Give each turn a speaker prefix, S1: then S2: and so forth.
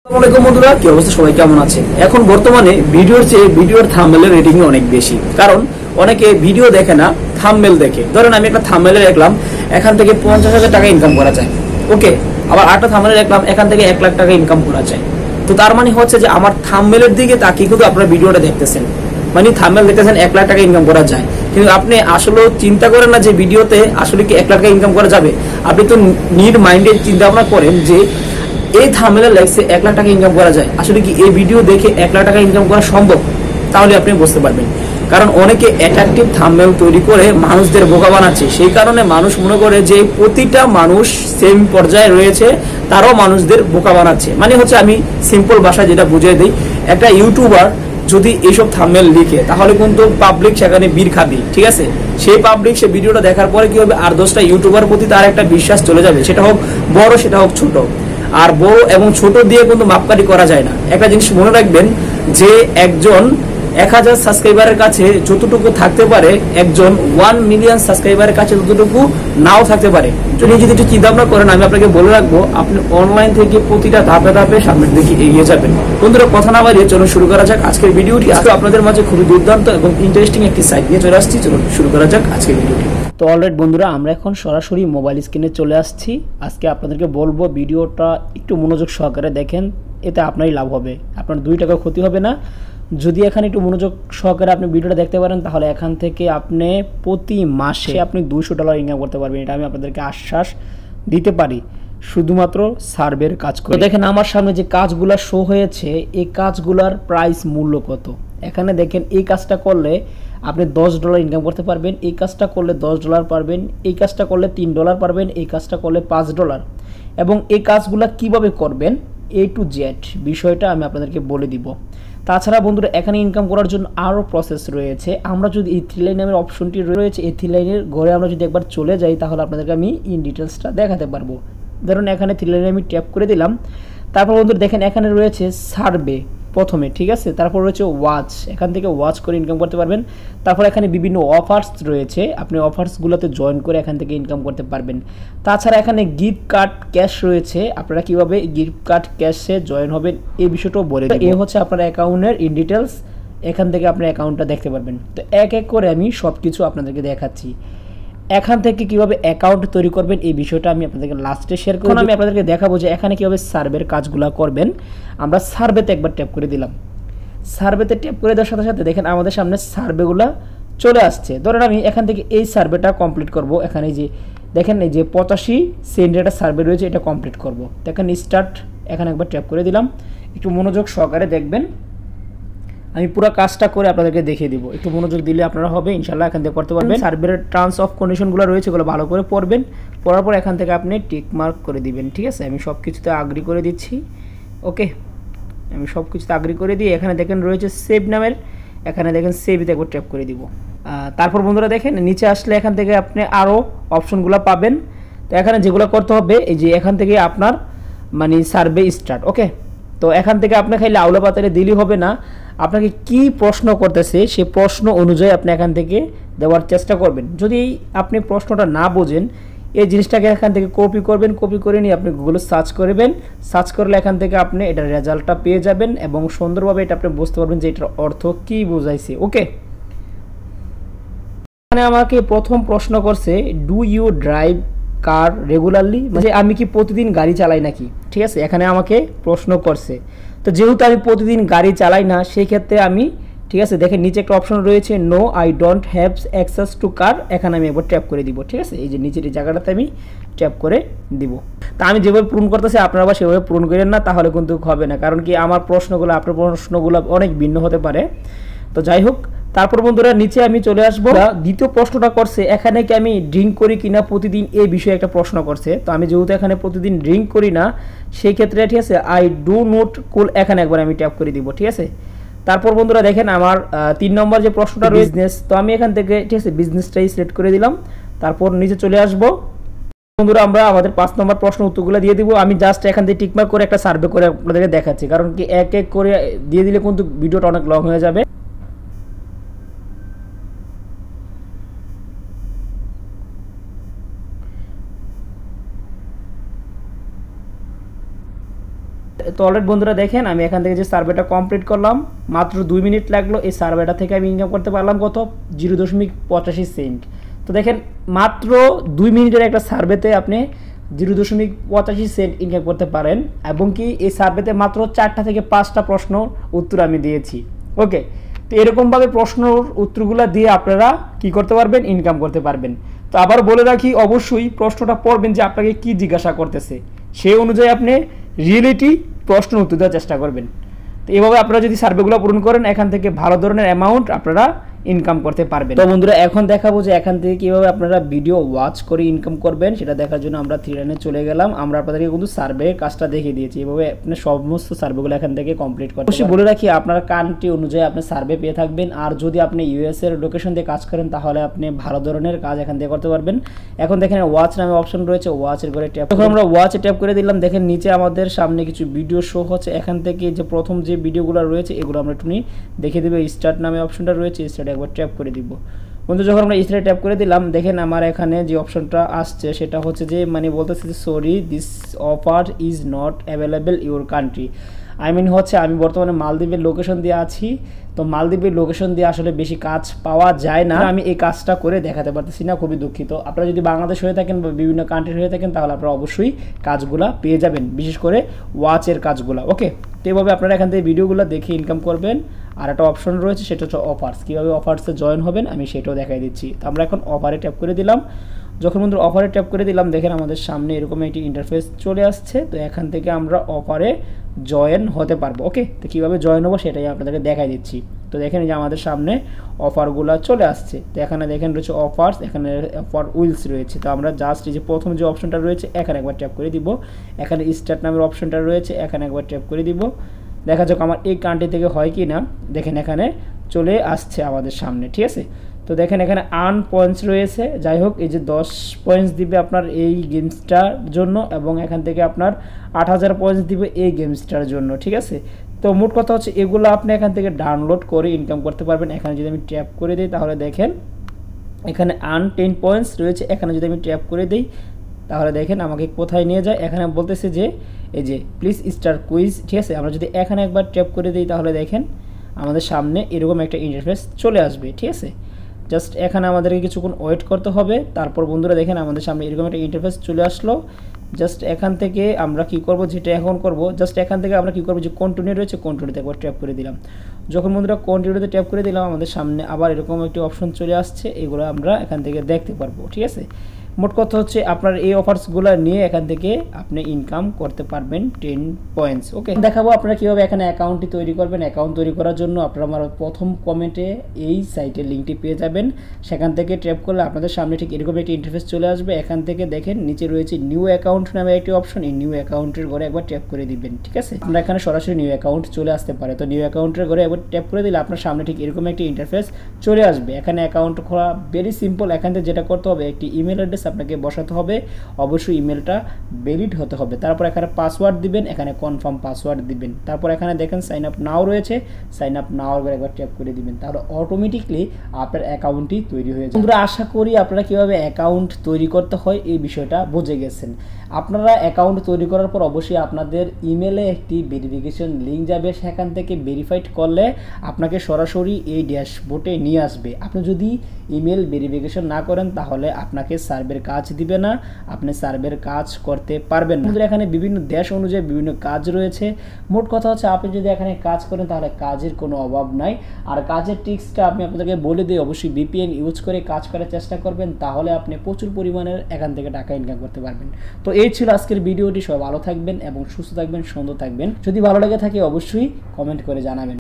S1: আসসালামু আলাইকুম বন্ধুরা, কি অবস্থা? সবাই কেমন আছে? এখন বর্তমানে ভিডিওর চেয়ে ভিডিওর থাম্বনেলের রেটিং অনেক বেশি, কারণ অনেকে ভিডিও দেখে না, থাম্বনেল দেখে। ধরেন আমি একটা থাম্বনেলে দেখলাম এখান থেকে 50,000 টাকা ইনকাম করা যায়, ওকে, আবার আরেকটা থাম্বনেলে দেখলাম এখান থেকে 1 লাখ টাকা ইনকাম করা যায়। তো তার মানে হচ্ছে যে আমার থাম্বনেলের দিকে তাকিয়ে কিন্তু আপনারা ভিডিওটা দেখতেছেন, মানে থাম্বনেল দেখতেছেন 1 লাখ টাকা ইনকাম করা যায়, কিন্তু আপনি আসলে চিন্তা করেন না যে ভিডিওতে আসলে কি 1 লাখ টাকা ইনকাম করা যাবে। আপনি তো নিড মাইন্ডে চিন্তা ভাবনা করেন যে এই থাম্বনেলে লেখছে 1 লাখ টাকা ইনকাম করা যায়, আসলে কি এই ভিডিও দেখে 1 লাখ টাকা ইনকাম করা সম্ভব? তাহলে আপনি বুঝতে পারবেন। কারণ অনেকে অ্যাট্রাকটিভ থাম্বনেল তৈরি করে মানুষদের বোকা বানাচ্ছে, সেই কারণে মানুষ মনে করে যে প্রতিটা মানুষ সেম পর্যায়ে রয়েছে, তারাও মানুষদের বোকা বানাচ্ছে। মানে হচ্ছে আমি সিম্পল ভাষায় যেটা বুঝিয়ে দিই, একটা ইউটিউবার যদি এইসব থাম্বনেল লিখে তাহলে কিন্তু পাবলিক সেখানে বীর খাবি, ঠিক আছে? সেই পাবলিক সে ভিডিওটা দেখার পরে কি হবে, আর 10টা ইউটিউবার প্রতি তার একটা বিশ্বাস চলে যাবে, সেটা হোক বড় সেটা হোক ছোট। আর বড় এবং ছোট দিয়ে কিন্তু মাপকাঠি করা যায় না। একটা জিনিস মনে রাখবেন যে একজন 1000 সাবস্ক্রাইবারের কাছে যতটুকু থাকতে পারে, একজন 1 মিলিয়ন সাবস্ক্রাইবারের কাছে ততটুকু নাও থাকতে পারে। যদি যদি একটু চিন্তা ভাবনা করেন, আমি আপনাকে বলে রাখবো, আপনি অনলাইন থেকে প্রতিটা ধাপে ধাপে সামনের দিকে এগিয়ে যাবেন। বন্ধুরা, কথা না বাড়িয়ে চলুন শুরু করা যাক আজকের ভিডিওটি। আজকে আপনাদের মাঝে খুবই দুর্দান্ত এবং ইন্টারেস্টিং একটি সাইট নিয়ে চলে আসছি। চলুন শুরু করা যাক আজকের ভিডিওটি। তো অলরাইট বন্ধুরা, আমরা এখন সরাসরি মোবাইল স্ক্রিনে চলে আসছি। আজকে আপনাদেরকে বলবো ভিডিওটা একটু মনোযোগ সহকারে দেখেন, এতে আপনারই লাভ হবে, আপনার 2 টাকা ক্ষতি হবে না। যদি এখানে একটু মনোযোগ সহকারে আপনি ভিডিওটা দেখতে পারেন, তাহলে এখান থেকে আপনি প্রতি মাসে আপনি $200 ইনকাম করতে পারবেন। এটা আমি আপনাদেরকে আশ্বাস দিতে পারি, শুধুমাত্র সার্ভের কাজ করে। দেখেন আমার সামনে যে কাজগুলো শো হয়েছে, এই কাজগুলোর প্রাইস মূল্য কত। এখানে দেখেন এই কাজটা করলে আপনি $10 ইনকাম করতে পারবেন, এই কাজটা করলে $10 পারবেন, এই কাজটা করলে $3 পারবেন, এই কাজটা করলে $5। এবং এই কাজগুলো কিভাবে করবেন A to Z বিষয়টা আমি আপনাদেরকে বলে দিব। তাছাড়া বন্ধুরা, এখানে ইনকাম করার জন্য আরও প্রসেস রয়েছে। আমরা যদি এই 3 লাইন নামের অপশনটি রয়েছে, এই 3 লাইনের ঘরে আমরা যদি একবার চলে যাই, তাহলে আপনাদেরকে আমি ইন ডিটেলসটা দেখাতে পারবো। ধরুন এখানে 3 লাইনে আমি ট্যাপ করে দিলাম। তারপর বন্ধুরা দেখেন এখানে রয়েছে সার্ভে প্রথমে, ঠিক আছে। তারপর রয়েছে ওয়াচ, এখান থেকে ওয়াচ করে ইনকাম করতে পারবেন। তারপর এখানে বিভিন্ন অফার্স রয়েছে, আপনি অফার্সগুলোতে জয়েন করে এখান থেকে ইনকাম করতে পারবেন। তাছাড়া এখানে গিফট কার্ড ক্যাশ রয়েছে, আপনারা কিভাবে গিফট কার্ড ক্যাশে জয়েন হবেন এই বিষয়টাও বলে দেব। এই হচ্ছে আপনার অ্যাকাউন্টের ইন ডিটেলস, এখান থেকে আপনার অ্যাকাউন্টটা দেখতে পারবেন। তো এক এক করে আমি সব কিছু আপনাদেরকে দেখাচ্ছি। এখান থেকে কিভাবে অ্যাকাউন্ট তৈরি করবেন এই বিষয়টা আমি আপনাদেরকে লাস্টে শেয়ার করব। আমি আপনাদেরকে দেখাবো যে এখানে কিভাবে সার্ভের কাজগুলো করবেন। আমরা সার্ভেতে একবার ট্যাপ করে দিলাম। সার্ভেতে ট্যাপ করে দেওয়ার সাথে সাথে দেখেন আমাদের সামনে সার্ভেগুলো চলে আসছে। ধরেন আমি এখান থেকে এই সার্ভেটা কমপ্লিট করব। এখানে যে দেখেন এই যে 85 সেন্টের একটা সার্ভে রয়েছে, এটা কমপ্লিট করব। দেখেন স্টার্ট, এখানে একবার ট্যাপ করে দিলাম। একটু মনোযোগ সহকারে দেখবেন, আমি পুরো কাজটা করে আপনাদেরকে দেখিয়ে দিব। একটু মনোযোগ দিলে আপনারা হবে ইনশাল্লাহ এখান থেকে করতে পারবেন। সার্ভের টার্মস অফ কন্ডিশনগুলো রয়েছে, এগুলো ভালো করে পড়বেন। পড়ার পর এখান থেকে আপনি টিক মার্ক করে দিবেন, ঠিক আছে। আমি সব কিছুতে আগ্রি করে দিচ্ছি, ওকে। আমি সব কিছুতে আগ্রি করে দিয়ে এখানে দেখেন রয়েছে সেভ নামের, এখানে দেখেন সেভিতে একবার ট্যাপ করে দিব। তারপর বন্ধুরা দেখেন নিচে আসলে এখান থেকে আপনি আরও অপশনগুলো পাবেন। তো এখানে যেগুলো করতে হবে, এই যে এখান থেকে আপনার মানে সার্ভে স্টার্ট, ওকে। তো এখান থেকে আপনি খাইলে আউলা পাতালে দিলেই হবে না, আপনাকে কি প্রশ্ন করতেছে সেই প্রশ্ন অনুযায়ী আপনি এখান থেকে দেওয়ার চেষ্টা করবেন। যদি আপনি প্রশ্নটা না বোঝেন, এই জিনিসটাকে এখান থেকে কপি করবেন, কপি করে নিয়ে আপনি গুগলে সার্চ করবেন। সার্চ করলে এখান থেকে আপনি এটার রেজাল্টটা পেয়ে যাবেন এবং সুন্দরভাবে এটা আপনি বুঝতে পারবেন যে এটার অর্থ কি বোঝাইছে, ওকে। এখানে আমাকে প্রথম প্রশ্ন করছে, do you drive car regularly, মানে আমি কি প্রতিদিন গাড়ি চালাই নাকি, ঠিক আছে। এখানে আমাকে প্রশ্ন করছে, তো যেহেতু আমি প্রতিদিন গাড়ি চালাই না, সেই ক্ষেত্রে আমি, ঠিক আছে, দেখেন নিচে একটা অপশন রয়েছে no I don't have access to car, এখানে আমি একবার ট্যাপ করে দিব, ঠিক আছে। এই যে নিচের এই জায়গাটাতে আমি ট্যাপ করে দিব। তা আমি যেভাবে পূরণ করতেছি আপনারা আবার সেভাবে পূরণ করেন না, তাহলে কিন্তু হবে না। কারণ কি আমার প্রশ্নগুলো আপনার প্রশ্নগুলো অনেক ভিন্ন হতে পারে। তো যাই হোক, তারপর বন্ধুরা নিচে আমি চলে আসবো। দ্বিতীয় প্রশ্নটা করছে এখানে কি আমি ড্রিঙ্ক করি কিনা প্রতিদিন, এই বিষয়ে একটা প্রশ্ন করছে। তো আমি যেহেতু এখানে প্রতিদিন ড্রিঙ্ক করি না, সেই ক্ষেত্রে ঠিক আছে আই ডু নট কুল, এখানে একবার আমি ট্যাপ করে দিব, ঠিক আছে। তারপর বন্ধুরা দেখেন আমার 3 নম্বর যে প্রশ্নটা বিজনেস, তো আমি এখান থেকে ঠিক আছে বিজনেসটাই সিলেক্ট করে দিলাম। তারপর নিচে চলে আসবো। বন্ধুরা আমরা আমাদের 5 নম্বর প্রশ্ন উত্তরগুলো দিয়ে দিব। আমি জাস্ট এখান থেকে টিকমার্ক করে একটা সার্ভে করে আপনাদেরকে দেখাচ্ছি, কারণ কি এক এক করে দিয়ে দিলে কিন্তু ভিডিওটা অনেক লং হয়ে যাবে। তো অলরেডি বন্ধুরা দেখেন আমি এখান থেকে যে সার্ভেটা কমপ্লিট করলাম, মাত্র 2 মিনিট লাগলো। এই সার্ভেটা থেকে আমি ইনকাম করতে পারলাম কত, 0.85 সেন্ট। তো দেখেন মাত্র 2 মিনিটের একটা সার্ভেতে আপনি 0.85 সেন্ট ইনকাম করতে পারেন, এবং কি এই সার্ভেতে মাত্র 4টা থেকে 5টা প্রশ্ন উত্তর আমি দিয়েছি। ওকে, তো এরকমভাবে প্রশ্নর উত্তরগুলো দিয়ে আপনারা কি করতে পারবেন, ইনকাম করতে পারবেন। তো আবার বলে রাখি, অবশ্যই প্রশ্নটা পড়বেন যে আপনাকে কি জিজ্ঞাসা করতেছে, সেই অনুযায়ী আপনি রিয়েলিটি প্রশ্ন উত্তর দেওয়ার চেষ্টা করবেন। তো এভাবে আপনারা যদি সার্ভেগুলো পূরণ করেন, এখান থেকে ভালো ধরনের অ্যামাউন্ট আপনারা ইনকাম করতে পারবেন। তো বন্ধুরা এখন দেখাবো যে এখান থেকে কিভাবে আপনারা ভিডিও ওয়াচ করে ইনকাম করবেন, সেটা দেখার জন্য আমরা 3 লাইনে চলে গেলাম। আমরা আপনাদেরকে কিন্তু সার্ভে কাজটা দেখিয়ে দিয়েছি, এভাবে আপনি সমস্ত সার্ভেগুলো এখান থেকে কমপ্লিট করতে। অবশ্যই বলে রাখি, আপনার কান্ট্রি অনুযায়ী আপনি সার্ভে পেয়ে থাকবেন। আর যদি আপনি ইউএস এর লোকেশন দিয়ে কাজ করেন, তাহলে আপনি ভালো ধরনের কাজ এখান থেকে করতে পারবেন। এখন দেখেন ওয়াচ নামে অপশন রয়েছে, ওয়াচের করে ট্যাপ। যখন আমরা ওয়াচে ট্যাপ করে দিলাম, দেখেন নিচে আমাদের সামনে কিছু ভিডিও শো হচ্ছে। এখান থেকে যে প্রথম যে ভিডিওগুলো রয়েছে এগুলো আমরা একটু দেখে দেবো। স্টার্ট নামে অপশনটা রয়েছে, স্টার্ট একবার ট্যাপ করে দিব। বন্ধু যখন আমরা স্টার্ট ট্যাপ করে দিলাম, দেখেন আমার এখানে যে অপশনটা আসছে সেটা হচ্ছে যে বলতেছে যে sorry this offer is not available your country. হচ্ছে আমি বর্তমানে মালদ্বীপের লোকেশন দিয়ে আছি, তো মালদ্বীপের লোকেশন দিয়ে আসলে বেশি কাজ পাওয়া যায় না, আমি এই কাজটা করে দেখাতে পারতেছি না, খুবই দুঃখিত। আপনারা যদি বাংলাদেশ হয়ে থাকেন বা বিভিন্ন কান্ট্রি হয়ে থাকেন, তাহলে আপনারা অবশ্যই কাজগুলা পেয়ে যাবেন, বিশেষ করে ওয়াচের কাজগুলা। ওকে, তো এইভাবে আপনারা এখান থেকে ভিডিওগুলো দেখে ইনকাম করবেন। আর একটা অপশন রয়েছে, সেটা হচ্ছে অফার্স। কীভাবে অফার্সে জয়েন হবেন আমি সেটাও দেখাই দিচ্ছি। তো আমরা এখন অফারে ট্যাপ করে দিলাম। যখন বন্ধুরা অফারে ট্যাপ করে দিলাম, দেখেন আমাদের সামনে এরকম একটি ইন্টারফেস চলে আসছে। তো এখান থেকে আমরা অফারে জয়েন হতে পারবো। ওকে, তো কীভাবে জয়েন হবো সেটাই আপনাদেরকে দেখাই দিচ্ছি। তো দেখেন যে আমাদের সামনে অফারগুলো চলে আসছে। তো এখানে দেখেন রয়েছে অফার্স, এখানে অফার উইলস রয়েছে। তো আমরা জাস্ট এই যে প্রথম যে অপশনটা রয়েছে এখানে একবার ট্যাপ করে দিব। এখানে স্টার্ট নামের অপশনটা রয়েছে, এখানে একবার ট্যাপ করে দিব। দেখা যাক আমার এই কান্ট্রি থেকে হয় কি না। দেখেন এখানে চলে আসছে আমাদের সামনে, ঠিক আছে। তো দেখেন এখানে আর্ন পয়েন্টস রয়েছে। যাই হোক, এই যে 10 পয়েন্টস দিবে আপনার এই গেমসটার জন্য, এবং এখান থেকে আপনার 8000 পয়েন্টস দিবে এই গেমসটার জন্য, ঠিক আছে। তো মোট কথা হচ্ছে এগুলো আপনি এখান থেকে ডাউনলোড করে ইনকাম করতে পারবেন। এখানে যদি আমি ট্যাপ করে দিই, তাহলে দেখেন এখানে আর্ন 10 পয়েন্টস রয়েছে। এখানে যদি আমি ট্যাপ করে দিই, তাহলে দেখেন আমাকে কোথায় নিয়ে যায়। এখানে বলতেছে যে এই যে প্লিজ স্টার্ট কুইজ, ঠিক আছে। আমরা যদি এখানে একবার ট্যাপ করে দিই, তাহলে দেখেন আমাদের সামনে এরকম একটা ইন্টারফেস চলে আসবে, ঠিক আছে। জাস্ট এখানে আমাদেরকে কিছুক্ষণ ওয়েট করতে হবে। তারপর বন্ধুরা দেখেন আমাদের সামনে এরকম একটা ইন্টারফেস চলে আসলো। জাস্ট এখান থেকে আমরা কি করব, যেটা এখন করব, জাস্ট এখান থেকে আমরা কি করব, যে কন্টিনিউ রয়েছে কন্টিনিউতে একবার ট্যাপ করে দিলাম। যখন বন্ধুরা কন্টিনিউতে ট্যাপ করে দিলাম, আমাদের সামনে আবার এরকম একটি অপশন চলে আসছে। এগুলো আমরা এখান থেকে দেখতে পারবো, ঠিক আছে। মোট কথা হচ্ছে আপনার এই অফার্সগুলো নিয়ে এখান থেকে আপনি ইনকাম করতে পারবেন 10 পয়েন্টস। ওকে, দেখাবো আপনারা কীভাবে এখানে অ্যাকাউন্টটি তৈরি করবেন। অ্যাকাউন্ট তৈরি করার জন্য আপনারা আমার প্রথম কমেন্টে এই সাইটের লিঙ্কটি পেয়ে যাবেন। সেখান থেকে ট্যাপ করলে আপনাদের সামনে ঠিক এরকম একটি ইন্টারফেস চলে আসবে। এখান থেকে দেখেন নিচে রয়েছে নিউ অ্যাকাউন্ট নামে একটি অপশন। এই নিউ অ্যাকাউন্টের ঘরে একবার ট্যাপ করে দিবেন, ঠিক আছে। আমরা এখানে সরাসরি নিউ অ্যাকাউন্ট চলে আসতে পারে। তো নিউ অ্যাকাউন্টের ঘরে একবার ট্যাপ করে দিলে আপনার সামনে ঠিক এরকম একটি ইন্টারফেস চলে আসবে। এখানে অ্যাকাউন্ট খোলা ভেরি সিম্পল। এখান থেকে যেটা করতে হবে, একটি ইমেল অ্যাড্রেস আপনাকে বসাতে হবে, অবশ্যই ইমেলটা ভ্যালিড হতে হবে। তারপর এখানে পাসওয়ার্ড দিবেন, এখানে কনফার্ম পাসওয়ার্ড দিবেন। তারপর এখানে দেখেন সাইন আপ নাও রয়েছে, সাইন আপ নাও একবার ট্যাপ করে দিবেন, তাহলে অটোমেটিকলি আপনার অ্যাকাউন্টটি তৈরি হয়ে যাবে। বন্ধুরা আশা করি আপনারা কিভাবে অ্যাকাউন্ট তৈরি করতে হয় এই বিষয়টা বুঝে গেছেন। আপনারা অ্যাকাউন্ট তৈরি করার পর অবশ্যই আপনাদের ইমেলে একটি ভেরিফিকেশন লিঙ্ক যাবে, সেখান থেকে ভেরিফাইড করলে আপনাকে সরাসরি এই ড্যাশবোর্ডে নিয়ে আসবে। আপনি যদি ইমেল ভেরিফিকেশন না করেন, তাহলে আপনাকে সার্ভের কাজ দিবে না, আপনি সার্ভের কাজ করতে পারবেন না। এখানে বিভিন্ন দেশ অনুযায়ী বিভিন্ন কাজ রয়েছে। মোট কথা হচ্ছে আপনি যদি এখানে কাজ করেন, তাহলে কাজের কোনো অভাব নাই। আর কাজের টিপসটা আমি আপনাদেরকে বলে দিই, অবশ্যই VPN ইউজ করে কাজ করার চেষ্টা করবেন, তাহলে আপনি প্রচুর পরিমাণের এখান থেকে টাকা ইনকাম করতে পারবেন। তো এই ছিল আজকের ভিডিওটি। সবাই ভালো থাকবেন এবং সুস্থ থাকবেন, সুন্দর থাকবেন। যদি ভালো লেগে থাকে অবশ্যই কমেন্ট করে জানাবেন।